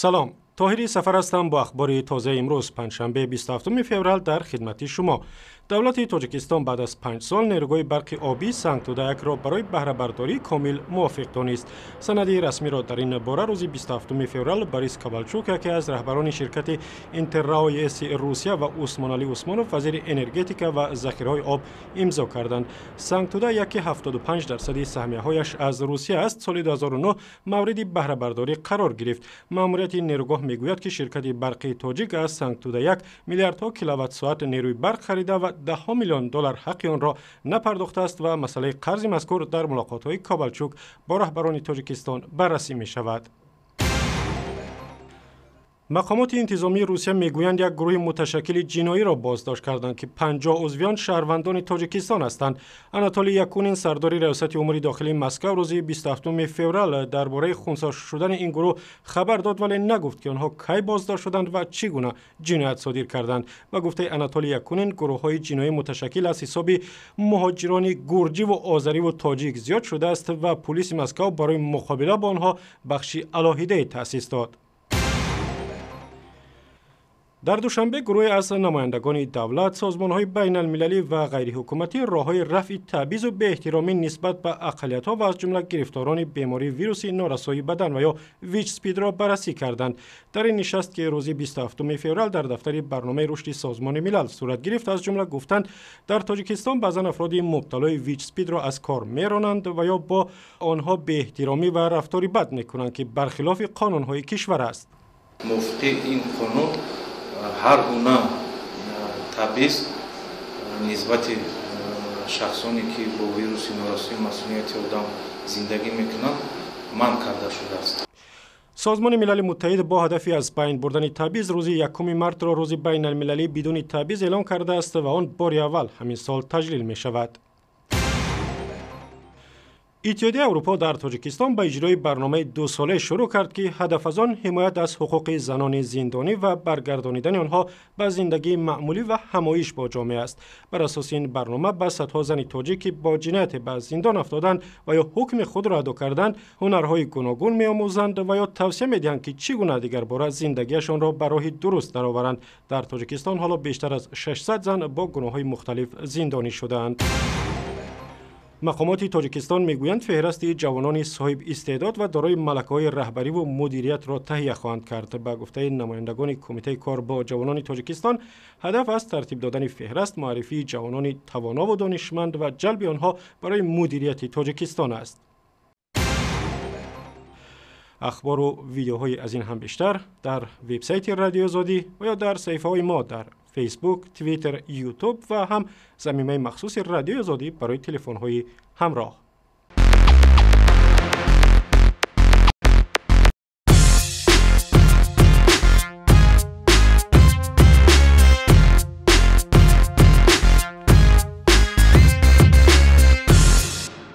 سلام، طاهری سفر هستم با اخبار تازه امروز پنجشنبه 27 فوریه در خدمت شما. دولت تاجیکستان بعد از 5 سال نیروگاه برق آبی سنگ توده یک را برای بهره برداری کامل موافق دانست. سند رسمی را در این باره روز 27 فوریه بوریس کوالچوک که از رهبران شرکت اینترراو-اس روسیه و عثمان علی عثمانوف وزیر انرژتیک و ذخیره‌های آب امضا کردند. سنگ توده یکی 75% سهمیه‌هایش از روسیه است. سال 2009 مورد بهره برداری قرار گرفت. ماموریت نیروگاه میگوید که شرکت برقی تاجیک از سنگ توده 1 میلیارد کیلووات ساعت نیروی برق خریده و $10 میلیون حق آن را نپرداخته است و مسئله قرض مذکور در ملاقات‌های کوالچوک با رهبران تاجیکستان بررسی می شود. مقامات انتظامی روسیه میگویند یک گروه متشکل جنایی را بازداشت کردند که 50 عضویان شهروندان تاجیکستان هستند. آناتولی یکونین سردار ریاست امور داخلی مسکو روز 27 فوریه درباره خنثی شدن این گروه خبر داد ولی نگفت که آنها کی بازداشت شدند و چگونه جنایت صادر کردند. و گفته آناتولی یکونین گروه‌های جنایی متشکل از حساب مهاجران گرجی و آذری و تاجیک زیاد شده است و پلیس مسکو برای مقابله با آنها بخشی علاهیده تأسیس داد. در دوشنبه گروه از نمایندگان دولت، سازمان‌های بین المللی و غیر حکومتی راه‌های رفع تبعیض و بی‌احترامی نسبت به اقلیت‌ها و از جمله گرفتاران بیماری ویروس نارسایی بدن و یا ویچ اسپید را بررسی کردند. در این نشست که روز 27 فوریه در دفتر برنامه رشد سازمان ملل صورت گرفت، از جمله گفتند در تاجیکستان بعضی افراد مبتلای ویچ اسپید را از کار می‌رانند و یا با آنها بی‌احترامی و رفتاری بد می‌کنند که برخلاف قانون‌های کشور است. موافق این قانون هر گونه تبعیض نسبت شخصانی که با ویروس نارسایی مسئولیت آدم زندگی میکنند منع کرده شده است. سازمان ملل متحد با هدف از بین بردن تبعیض روز 1 مارس را روز بین المللی بدون تبعیض اعلام کرده است و آن بار اول همین سال تجلیل می شود. اتحادیه اروپا در تاجیکستان به اجرای برنامه 2 ساله شروع کرد که هدف از آن حمایت از حقوق زنان زندانی و برگردانیدن آنها به زندگی معمولی و همایش با جامعه است. بر اساس این برنامه به صدها زن تاجیک که با جنایت به زندان افتادند و یا حکم خود را ادا کردند هنرهای گوناگون می‌آموزند و یا توصیه می‌دهند که چگونه دیگر باره زندگیشان را به راه درست درآورند. در تاجیکستان حالا بیشتر از 600 زن با گناه‌های مختلف زندانی شده‌اند. مقامات تاجیکستان میگویند فهرست جوانان صاحب استعداد و دارای ملکه‌های رهبری و مدیریت را تهیه خواهند کرد. به گفته نمایندگان کمیته کار با جوانان تاجیکستان، هدف از ترتیب دادن فهرست معرفی جوانان توانا و دانشمند و جلب آنها برای مدیریت تاجیکستان است. اخبار و ویدیوهای از این هم بیشتر در وبسایت رادیو آزادی و یا در صفحه‌های ما در فیسبوک، توییتر، یوتیوب و هم صمیمه مخصوص رادیو آزادی برای تلفن‌های همراه.